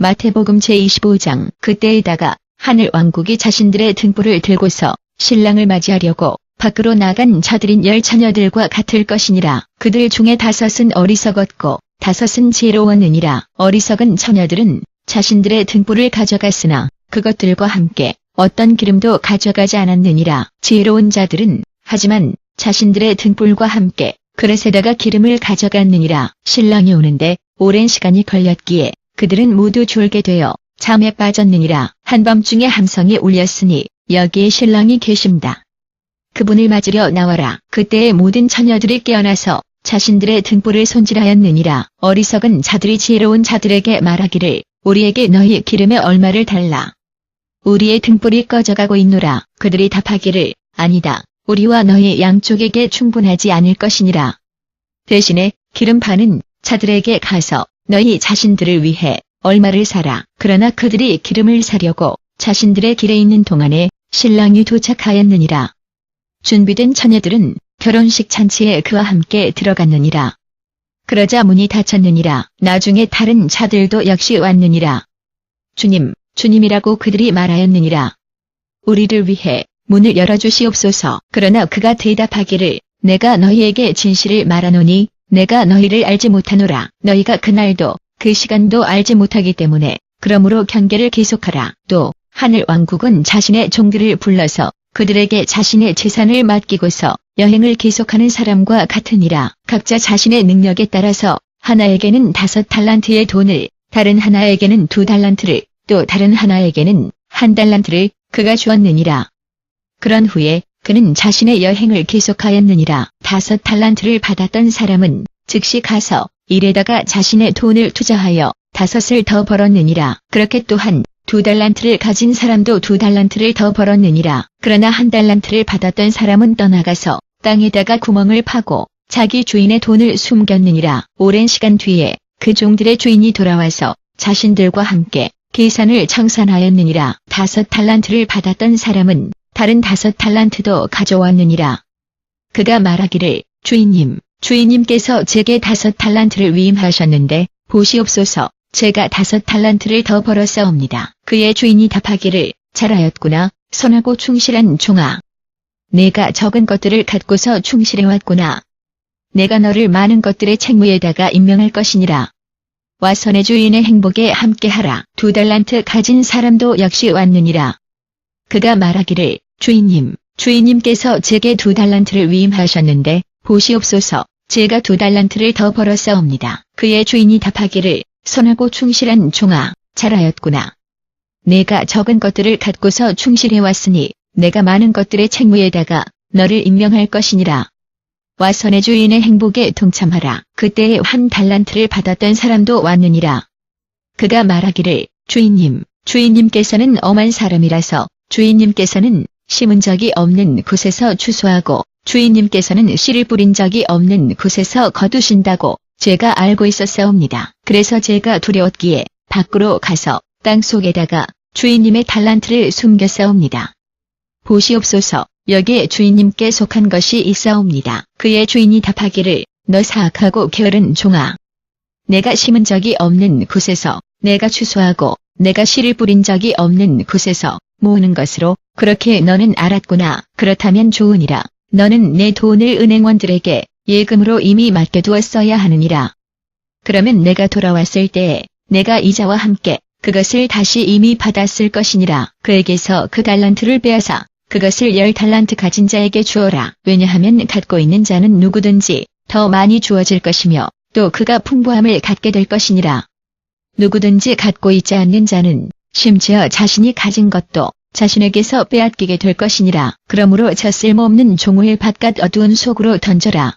마태복음 제25장. 그때에다가 하늘 왕국이 자신들의 등불을 들고서 신랑을 맞이하려고 밖으로 나간 자들인 10 처녀들과 같을 것이니라. 그들 중에 5은 어리석었고 5은 지혜로웠느니라. 어리석은 처녀들은 자신들의 등불을 가져갔으나 그것들과 함께 어떤 기름도 가져가지 않았느니라. 지혜로운 자들은 하지만 자신들의 등불과 함께 그릇에다가 기름을 가져갔느니라. 신랑이 오는데 오랜 시간이 걸렸기에 그들은 모두 졸게 되어 잠에 빠졌느니라. 한밤중에 함성이 울렸으니 여기에 신랑이 계십니다. 그분을 맞으려 나와라. 그때의 모든 처녀들이 깨어나서 자신들의 등불을 손질하였느니라. 어리석은 자들이 지혜로운 자들에게 말하기를 우리에게 너희 기름의 얼마를 달라. 우리의 등불이 꺼져가고 있노라. 그들이 답하기를 아니다. 우리와 너희 양쪽에게 충분하지 않을 것이니라. 대신에 기름 파는 자들에게 가서 너희 자신들을 위해 얼마를 사라. 그러나 그들이 기름을 사려고 자신들의 길에 있는 동안에 신랑이 도착하였느니라. 준비된 처녀들은 결혼식 잔치에 그와 함께 들어갔느니라. 그러자 문이 닫혔느니라. 나중에 다른 자들도 역시 왔느니라. 주님, 주님이라고 그들이 말하였느니라. 우리를 위해 문을 열어주시옵소서. 그러나 그가 대답하기를 내가 너희에게 진실을 말하노니 내가 너희를 알지 못하노라. 너희가 그날도 그 시간도 알지 못하기 때문에 그러므로 경계를 계속하라. 또 하늘 왕국은 자신의 종들을 불러서 그들에게 자신의 재산을 맡기고서 여행을 계속하는 사람과 같으니라. 각자 자신의 능력에 따라서 하나에게는 5 달란트의 돈을, 다른 하나에게는 2 달란트를, 또 다른 하나에게는 1 달란트를 그가 주었느니라. 그런 후에 그는 자신의 여행을 계속하였느니라. 5 달란트를 받았던 사람은 즉시 가서 일에다가 자신의 돈을 투자하여 5을 더 벌었느니라. 그렇게 또한 2 달란트를 가진 사람도 2 달란트를 더 벌었느니라. 그러나 1 달란트를 받았던 사람은 떠나가서 땅에다가 구멍을 파고 자기 주인의 돈을 숨겼느니라. 오랜 시간 뒤에 그 종들의 주인이 돌아와서 자신들과 함께 계산을 청산하였느니라. 5 달란트를 받았던 사람은 다른 5 달란트도 가져왔느니라. 그가 말하기를 주인님께서 제게 5 달란트를 위임하셨는데 보시옵소서. 제가 5 달란트를 더 벌었사옵니다. 그의 주인이 답하기를 잘하였구나. 선하고 충실한 종아. 내가 적은 것들을 갖고서 충실해왔구나. 내가 너를 많은 것들의 책무에다가 임명할 것이니라. 와서 내 주인의 행복에 함께하라. 2 달란트 가진 사람도 역시 왔느니라. 그가 말하기를 주인님께서 제게 2 달란트를 위임하셨는데 보시옵소서. 제가 2 달란트를 더 벌었사옵니다. 그의 주인이 답하기를 선하고 충실한 종아, 잘하였구나. 내가 적은 것들을 갖고서 충실해왔으니 내가 많은 것들의 책무에다가 너를 임명할 것이니라. 와서 내 주인의 행복에 동참하라. 그때에 1 달란트를 받았던 사람도 왔느니라. 그가 말하기를 주인님께서는 엄한 사람이라서 주인님께서는 심은 적이 없는 곳에서 추수하고 주인님께서는 씨를 뿌린 적이 없는 곳에서 거두신다고 제가 알고 있었사옵니다. 그래서 제가 두려웠기에 밖으로 가서 땅 속에다가 주인님의 달란트를 숨겼사옵니다. 보시옵소서. 여기에 주인님께 속한 것이 있사옵니다. 그의 주인이 답하기를 너 사악하고 게으른 종아. 내가 심은 적이 없는 곳에서 내가 추수하고 내가 씨를 뿌린 적이 없는 곳에서 모으는 것으로 그렇게 너는 알았구나. 그렇다면 좋으니라. 너는 내 돈을 은행원들에게 예금으로 이미 맡겨두었어야 하느니라. 그러면 내가 돌아왔을 때에 내가 이자와 함께 그것을 다시 이미 받았을 것이니라. 그에게서 그 달란트를 빼앗아 그것을 10 달란트 가진 자에게 주어라. 왜냐하면 갖고 있는 자는 누구든지 더 많이 주어질 것이며 또 그가 풍부함을 갖게 될 것이니라. 누구든지 갖고 있지 않는 자는 심지어 자신이 가진 것도 자신에게서 빼앗기게 될 것이니라. 그러므로 저 쓸모없는 종을 바깥 어두운 속으로 던져라.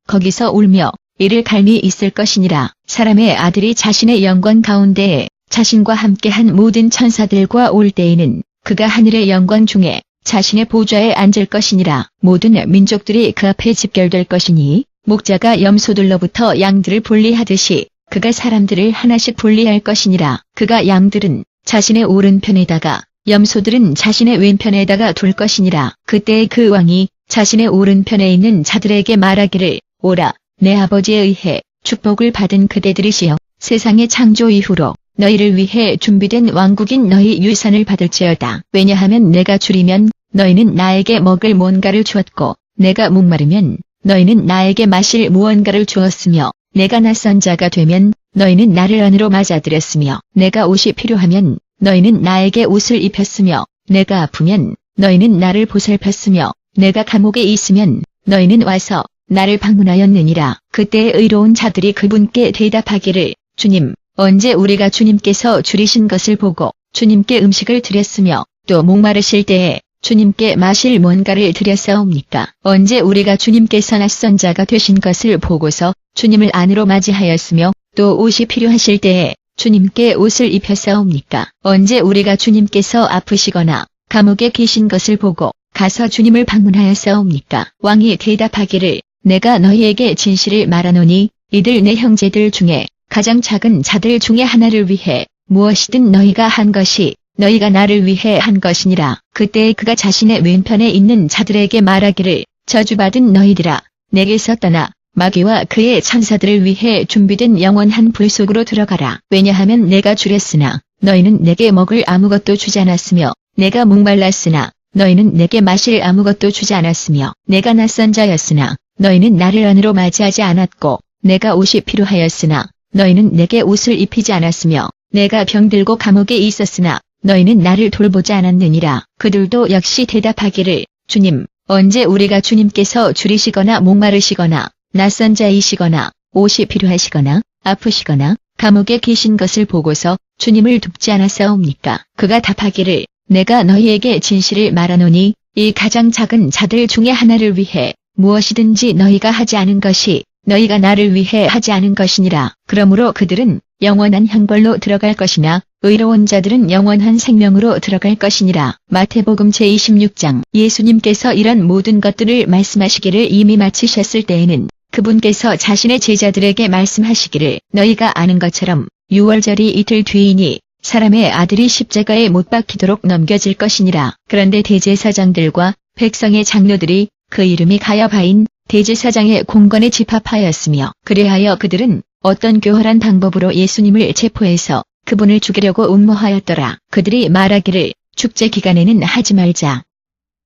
거기서 울며 이를 갈미 있을 것이니라. 사람의 아들이 자신의 영광 가운데에 자신과 함께한 모든 천사들과 올 때에는 그가 하늘의 영광 중에 자신의 보좌에 앉을 것이니라. 모든 민족들이 그 앞에 집결될 것이니 목자가 염소들로부터 양들을 분리하듯이 그가 사람들을 하나씩 분리할 것이니라. 그가 양들은 자신의 오른편에다가 염소들은 자신의 왼편에다가 둘 것이니라. 그때 그 왕이 자신의 오른편에 있는 자들에게 말하기를 오라, 내 아버지에 의해 축복을 받은 그대들이시여 세상의 창조 이후로 너희를 위해 준비된 왕국인 너희 유산을 받을지어다. 왜냐하면 내가 줄이면 너희는 나에게 먹을 무언가를 주었고 내가 목마르면 너희는 나에게 마실 무언가를 주었으며 내가 낯선 자가 되면 너희는 나를 안으로 맞아들였으며 내가 옷이 필요하면 너희는 나에게 옷을 입혔으며 내가 아프면 너희는 나를 보살폈으며 내가 감옥에 있으면 너희는 와서 나를 방문하였느니라. 그때 의로운 자들이 그분께 대답하기를 주님, 언제 우리가 주님께서 줄이신 것을 보고 주님께 음식을 드렸으며 또 목마르실 때에 주님께 마실 뭔가를 드렸사옵니까? 언제 우리가 주님께서 낯선 자가 되신 것을 보고서 주님을 안으로 맞이하였으며 또 옷이 필요하실 때에 주님께 옷을 입혔사옵니까? 언제 우리가 주님께서 아프시거나 감옥에 계신 것을 보고 가서 주님을 방문하였사옵니까? 왕이 대답하기를 내가 너희에게 진실을 말하노니 이들 내 형제들 중에 가장 작은 자들 중에 하나를 위해 무엇이든 너희가 한 것이 너희가 나를 위해 한 것이니라. 그때 그가 자신의 왼편에 있는 자들에게 말하기를 저주받은 너희들아 내게서 떠나 마귀와 그의 천사들을 위해 준비된 영원한 불 속으로 들어가라. 왜냐하면 내가 줄였으나 너희는 내게 먹을 아무것도 주지 않았으며 내가 목말랐으나 너희는 내게 마실 아무것도 주지 않았으며 내가 낯선 자였으나 너희는 나를 안으로 맞이하지 않았고 내가 옷이 필요하였으나 너희는 내게 옷을 입히지 않았으며 내가 병들고 감옥에 있었으나 너희는 나를 돌보지 않았느니라. 그들도 역시 대답하기를 주님, 언제 우리가 주님께서 줄이시거나 목마르시거나 낯선 자이시거나 옷이 필요하시거나 아프시거나 감옥에 계신 것을 보고서 주님을 돕지 않았사옵니까? 그가 답하기를 내가 너희에게 진실을 말하노니 이 가장 작은 자들 중에 하나를 위해 무엇이든지 너희가 하지 않은 것이 너희가 나를 위해 하지 않은 것이니라. 그러므로 그들은 영원한 형벌로 들어갈 것이나 의로운 자들은 영원한 생명으로 들어갈 것이니라. 마태복음 제26장. 예수님께서 이런 모든 것들을 말씀하시기를 이미 마치셨을 때에는 그분께서 자신의 제자들에게 말씀하시기를 너희가 아는 것처럼 유월절이 이틀 뒤이니 사람의 아들이 십자가에 못 박히도록 넘겨질 것이니라. 그런데 대제사장들과 백성의 장로들이 그 이름이 가야바인 대제사장의 공관에 집합하였으며 그리하여 그들은 어떤 교활한 방법으로 예수님을 체포해서 그분을 죽이려고 음모하였더라. 그들이 말하기를 축제 기간에는 하지 말자.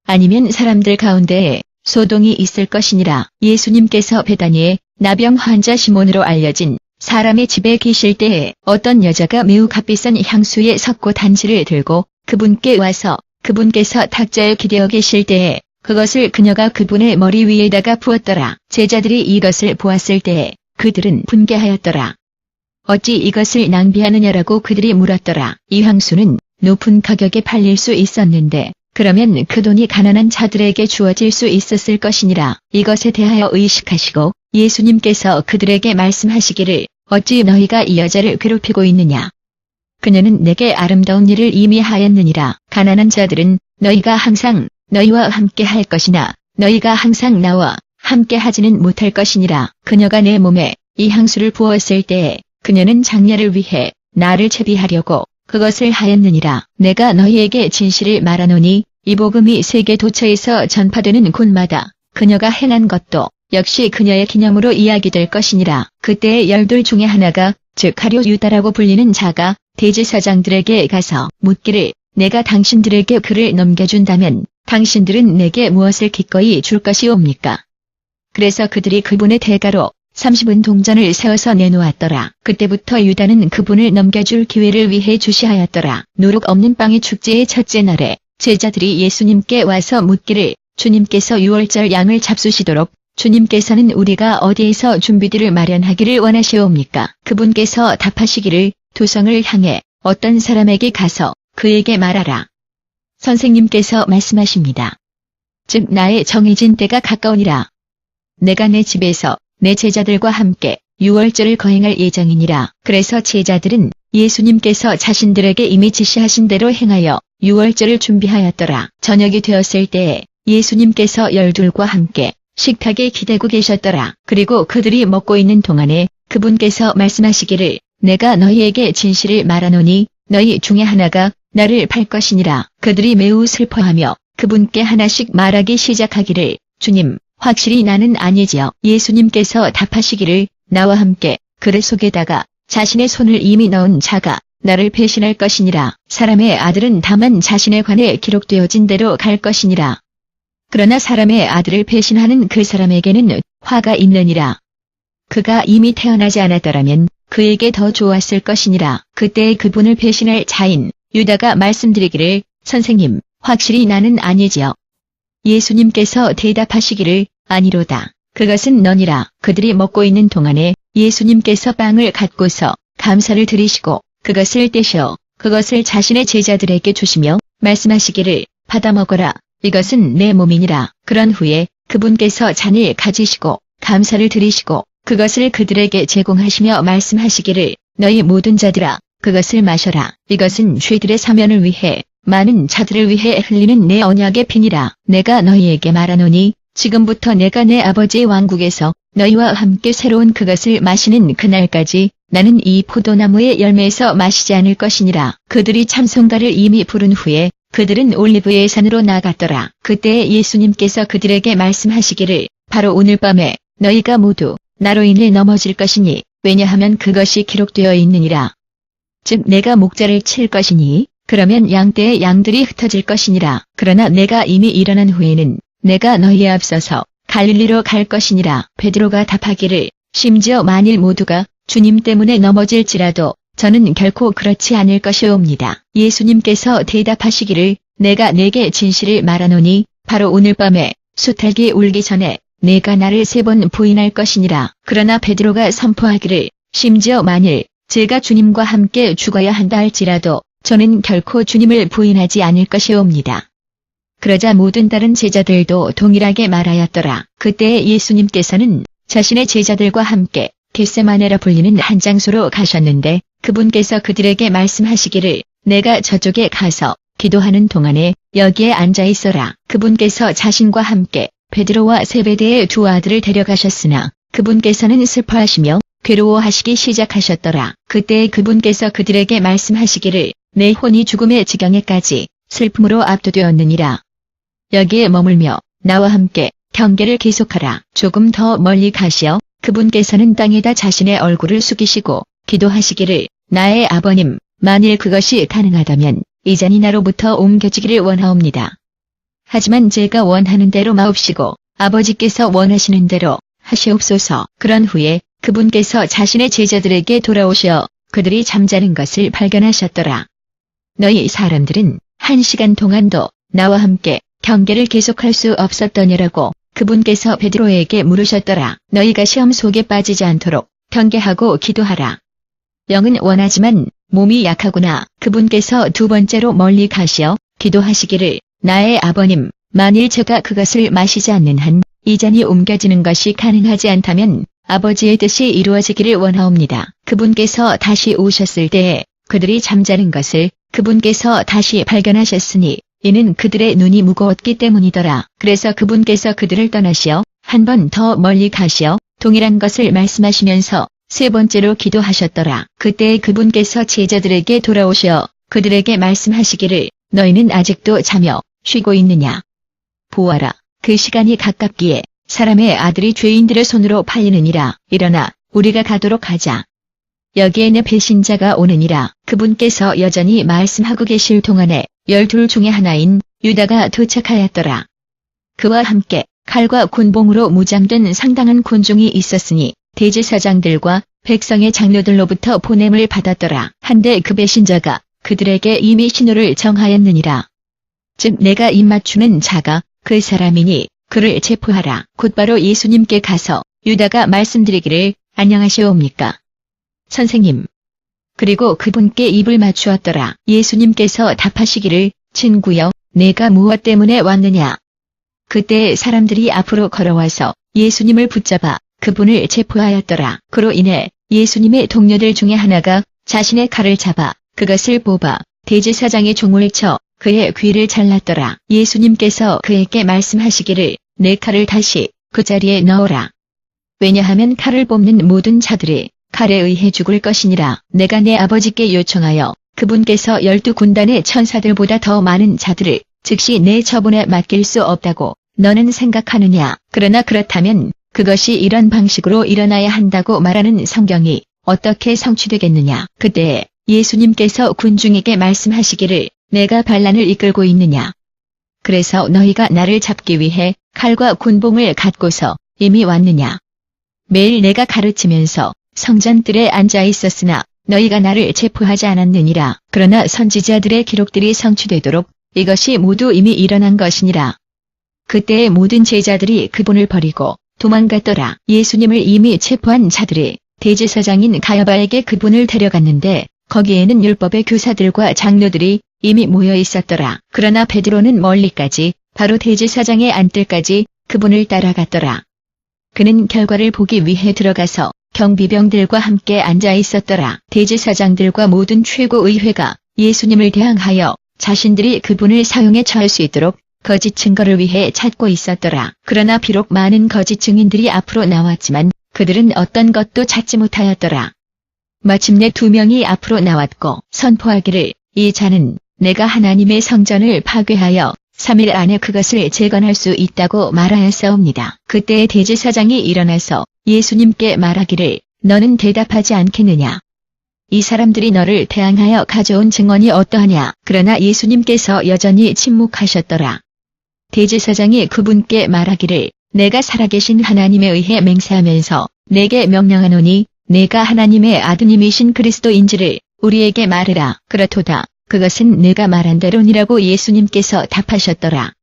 아니면 사람들 가운데에 소동이 있을 것이니라. 예수님께서 베다니에 나병 환자 시몬으로 알려진 사람의 집에 계실 때에 어떤 여자가 매우 값비싼 향수의 석고 단지를 들고 그분께 와서 그분께서 탁자에 기대어 계실 때에 그것을 그녀가 그분의 머리 위에다가 부었더라. 제자들이 이것을 보았을 때에 그들은 분개하였더라. 어찌 이것을 낭비하느냐라고 그들이 물었더라. 이 향수는 높은 가격에 팔릴 수 있었는데 그러면 그 돈이 가난한 자들에게 주어질 수 있었을 것이니라. 이것에 대하여 의식하시고 예수님께서 그들에게 말씀하시기를 어찌 너희가 이 여자를 괴롭히고 있느냐. 그녀는 내게 아름다운 일을 이미 하였느니라. 가난한 자들은 너희가 항상 너희와 함께 할 것이나 너희가 항상 나와 함께 하지는 못할 것이니라. 그녀가 내 몸에 이 향수를 부었을 때에 그녀는 장녀를 위해 나를 채비하려고 그것을 하였느니라. 내가 너희에게 진실을 말하노니 이 복음이 세계 도처에서 전파되는 곳마다 그녀가 행한 것도 역시 그녀의 기념으로 이야기될 것이니라. 그때의 12 중에 하나가 즉 가룟 유다라고 불리는 자가 대제사장들에게 가서 묻기를 내가 당신들에게 그를 넘겨준다면 당신들은 내게 무엇을 기꺼이 줄 것이옵니까? 그래서 그들이 그분의 대가로 30은 동전을 세워서 내놓았더라. 그때부터 유다는 그분을 넘겨줄 기회를 위해 주시하였더라. 누룩 없는 빵의 축제의 첫째 날에 제자들이 예수님께 와서 묻기를 주님께서 유월절 양을 잡수시도록 주님께서는 우리가 어디에서 준비들을 마련하기를 원하시옵니까? 그분께서 답하시기를 도성을 향해 어떤 사람에게 가서 그에게 말하라. 선생님께서 말씀하십니다. 즉 나의 정해진 때가 가까우니라. 내가 내 집에서 내 제자들과 함께 유월절을 거행할 예정이니라. 그래서 제자들은 예수님께서 자신들에게 이미 지시하신 대로 행하여 유월절을 준비하였더라. 저녁이 되었을 때에 예수님께서 12과 함께 식탁에 기대고 계셨더라. 그리고 그들이 먹고 있는 동안에 그분께서 말씀하시기를 내가 너희에게 진실을 말하노니 너희 중에 하나가 나를 팔 것이니라. 그들이 매우 슬퍼하며 그분께 하나씩 말하기 시작하기를 주님, 확실히 나는 아니지요. 예수님께서 답하시기를 나와 함께 그릇 속에다가 자신의 손을 이미 넣은 자가 나를 배신할 것이니라. 사람의 아들은 다만 자신에 관해 기록되어진 대로 갈 것이니라. 그러나 사람의 아들을 배신하는 그 사람에게는 화가 있느니라. 그가 이미 태어나지 않았더라면 그에게 더 좋았을 것이니라. 그때 그분을 배신할 자인 유다가 말씀드리기를, 선생님, 확실히 나는 아니지요. 예수님께서 대답하시기를, 아니로다. 그것은 너니라. 그들이 먹고 있는 동안에 예수님께서 빵을 갖고서 감사를 드리시고 그것을 떼셔 그것을 자신의 제자들에게 주시며 말씀하시기를, 받아 먹어라. 이것은 내 몸이니라. 그런 후에 그분께서 잔을 가지시고 감사를 드리시고 그것을 그들에게 제공하시며 말씀하시기를, 너희 모든 자들아, 그것을 마셔라. 이것은 죄들의 사면을 위해 많은 자들을 위해 흘리는 내 언약의 피니라. 내가 너희에게 말하노니 지금부터 내가 내 아버지의 왕국에서 너희와 함께 새로운 그것을 마시는 그날까지 나는 이 포도나무의 열매에서 마시지 않을 것이니라. 그들이 참송가를 이미 부른 후에 그들은 올리브의 산으로 나갔더라. 그때 예수님께서 그들에게 말씀하시기를, 바로 오늘 밤에 너희가 모두 나로 인해 넘어질 것이니, 왜냐하면 그것이 기록되어 있느니라. 즉 내가 목자를 칠 것이니 그러면 양떼의 양들이 흩어질 것이니라. 그러나 내가 이미 일어난 후에는 내가 너희에 앞서서 갈릴리로 갈 것이니라. 베드로가 답하기를, 심지어 만일 모두가 주님 때문에 넘어질지라도 저는 결코 그렇지 않을 것이옵니다. 예수님께서 대답하시기를, 내가 네게 진실을 말하노니 바로 오늘 밤에 수탉이 울기 전에 내가 나를 3번 부인할 것이니라. 그러나 베드로가 선포하기를, 심지어 만일 제가 주님과 함께 죽어야 한다 할지라도 저는 결코 주님을 부인하지 않을 것이옵니다. 그러자 모든 다른 제자들도 동일하게 말하였더라. 그때 예수님께서는 자신의 제자들과 함께 겟세마네라 불리는 한 장소로 가셨는데 그분께서 그들에게 말씀하시기를, 내가 저쪽에 가서 기도하는 동안에 여기에 앉아 있어라. 그분께서 자신과 함께 베드로와 세베대의 2 아들을 데려가셨으나 그분께서는 슬퍼하시며 괴로워하시기 시작하셨더라. 그때 그분께서 그들에게 말씀하시기를, 내 혼이 죽음의 지경에까지 슬픔으로 압도되었느니라. 여기에 머물며 나와 함께 경계를 계속하라. 조금 더 멀리 가시어 그분께서는 땅에다 자신의 얼굴을 숙이시고 기도하시기를, 나의 아버님, 만일 그것이 가능하다면 이 잔이 나로부터 옮겨지기를 원하옵니다. 하지만 제가 원하는 대로 마옵시고 아버지께서 원하시는 대로 하시옵소서. 그런 후에 그분께서 자신의 제자들에게 돌아오시어 그들이 잠자는 것을 발견하셨더라. 너희 사람들은 1시간 동안도 나와 함께 경계를 계속할 수 없었더냐라고 그분께서 베드로에게 물으셨더라. 너희가 시험 속에 빠지지 않도록 경계하고 기도하라. 영은 원하지만 몸이 약하구나. 그분께서 2번째로 멀리 가시어 기도하시기를, 나의 아버님, 만일 제가 그것을 마시지 않는 한 이 잔이 옮겨지는 것이 가능하지 않다면 아버지의 뜻이 이루어지기를 원하옵니다. 그분께서 다시 오셨을 때에 그들이 잠자는 것을 그분께서 다시 발견하셨으니 이는 그들의 눈이 무거웠기 때문이더라. 그래서 그분께서 그들을 떠나시어 한 번 더 멀리 가시어 동일한 것을 말씀하시면서 3번째로 기도하셨더라. 그때 그분께서 제자들에게 돌아오시어 그들에게 말씀하시기를, 너희는 아직도 자며 쉬고 있느냐. 보아라, 그 시간이 가깝기에 사람의 아들이 죄인들의 손으로 팔리느니라. 일어나 우리가 가도록 하자. 여기에 내 배신자가 오느니라. 그분께서 여전히 말씀하고 계실 동안에 12 중에 하나인 유다가 도착하였더라. 그와 함께 칼과 군봉으로 무장된 상당한 군중이 있었으니 대제사장들과 백성의 장로들로부터 보냄을 받았더라. 한데 그 배신자가 그들에게 이미 신호를 정하였느니라. 즉 내가 입맞추는 자가 그 사람이니 그를 체포하라. 곧바로 예수님께 가서 유다가 말씀드리기를, 안녕하시옵니까, 선생님. 그리고 그분께 입을 맞추었더라. 예수님께서 답하시기를, 친구여, 내가 무엇 때문에 왔느냐. 그때 사람들이 앞으로 걸어와서 예수님을 붙잡아 그분을 체포하였더라. 그로 인해 예수님의 동료들 중에 하나가 자신의 칼을 잡아 그것을 뽑아 대제사장의 종을 쳐 그의 귀를 잘랐더라. 예수님께서 그에게 말씀하시기를, 내 칼을 다시 그 자리에 넣어라. 왜냐하면 칼을 뽑는 모든 자들이 칼에 의해 죽을 것이니라. 내가 내 아버지께 요청하여 그분께서 12군단의 천사들보다 더 많은 자들을 즉시 내 처분에 맡길 수 없다고 너는 생각하느냐. 그러나 그렇다면 그것이 이런 방식으로 일어나야 한다고 말하는 성경이 어떻게 성취되겠느냐. 그때 예수님께서 군중에게 말씀하시기를 내가 반란을 이끌고 있느냐. 그래서 너희가 나를 잡기 위해 칼과 군봉을 갖고서 이미 왔느냐. 매일 내가 가르치면서 성전들에 앉아 있었으나 너희가 나를 체포하지 않았느니라. 그러나 선지자들의 기록들이 성취되도록 이것이 모두 이미 일어난 것이니라. 그때의 모든 제자들이 그분을 버리고 도망갔더라. 예수님을 이미 체포한 자들이 대제사장인 가야바에게 그분을 데려갔는데 거기에는 율법의 교사들과 장로들이 이미 모여 있었더라. 그러나 베드로는 멀리까지 바로 대제사장의 안뜰까지 그분을 따라갔더라. 그는 결과를 보기 위해 들어가서 경비병들과 함께 앉아 있었더라. 대제사장들과 모든 최고의회가 예수님을 대항하여 자신들이 그분을 사형에 처할 수 있도록 거짓 증거를 위해 찾고 있었더라. 그러나 비록 많은 거짓 증인들이 앞으로 나왔지만 그들은 어떤 것도 찾지 못하였더라. 마침내 2명이 앞으로 나왔고 선포하기를 이 자는 내가 하나님의 성전을 파괴하여 3일 안에 그것을 재건할 수 있다고 말하였사옵니다. 그때 대제사장이 일어나서 예수님께 말하기를 너는 대답하지 않겠느냐. 이 사람들이 너를 대항하여 가져온 증언이 어떠하냐. 그러나 예수님께서 여전히 침묵하셨더라. 대제사장이 그분께 말하기를 내가 살아계신 하나님에 의해 맹세하면서 내게 명령하노니 내가 하나님의 아드님이신 그리스도인지를 우리에게 말해라. 그렇도다. 그것은 내가 말한 대로니라고 예수님께서 답하셨더라.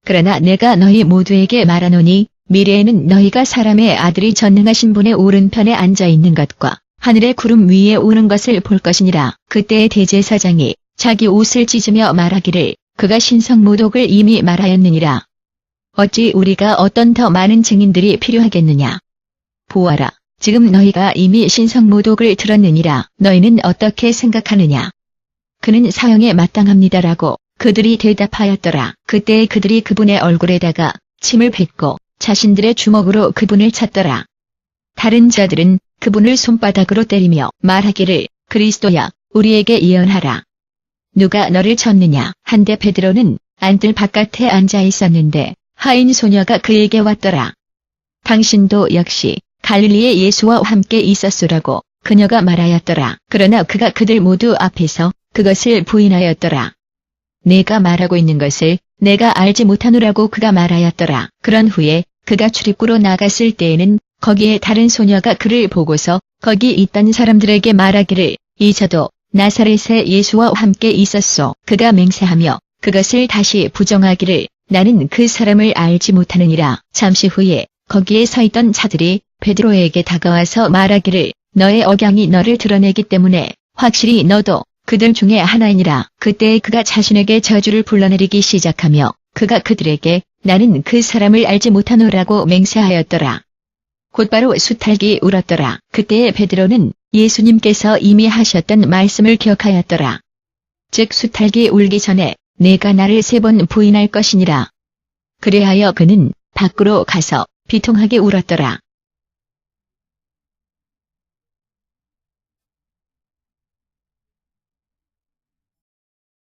그러나 내가 너희 모두에게 말하노니 미래에는 너희가 사람의 아들이 전능하신 분의 오른편에 앉아 있는 것과 하늘의 구름 위에 오는 것을 볼 것이니라. 그때 대제사장이 자기 옷을 찢으며 말하기를 그가 신성모독을 이미 말하였느니라. 어찌 우리가 어떤 더 많은 증인들이 필요하겠느냐. 보아라. 지금 너희가 이미 신성모독을 들었느니라. 너희는 어떻게 생각하느냐. 그는 사형에 마땅합니다라고 그들이 대답하였더라. 그때 그들이 그분의 얼굴에다가 침을 뱉고 자신들의 주먹으로 그분을 찼더라. 다른 자들은 그분을 손바닥으로 때리며 말하기를 그리스도야 우리에게 예언하라. 누가 너를 쳤느냐. 한데 베드로는 안뜰 바깥에 앉아 있었는데 하인 소녀가 그에게 왔더라. 당신도 역시 갈릴리의 예수와 함께 있었소라고 그녀가 말하였더라. 그러나 그가 그들 모두 앞에서 그것을 부인하였더라. 내가 말하고 있는 것을 내가 알지 못하노라고 그가 말하였더라. 그런 후에 그가 출입구로 나갔을 때에는 거기에 다른 소녀가 그를 보고서 거기 있던 사람들에게 말하기를 이 저도 나사렛의 예수와 함께 있었소. 그가 맹세하며 그것을 다시 부정하기를 나는 그 사람을 알지 못하느니라. 잠시 후에 거기에 서 있던 자들이 베드로에게 다가와서 말하기를 너의 억양이 너를 드러내기 때문에 확실히 너도 그들 중에 하나이니라. 그때 그가 자신에게 저주를 불러내리기 시작하며 그가 그들에게 나는 그 사람을 알지 못하노라고 맹세하였더라. 곧바로 수탈기 울었더라. 그때에 베드로는 예수님께서 이미 하셨던 말씀을 기억하였더라. 즉 수탈기 울기 전에 내가 나를 3번 부인할 것이니라. 그래하여 그는 밖으로 가서 비통하게 울었더라.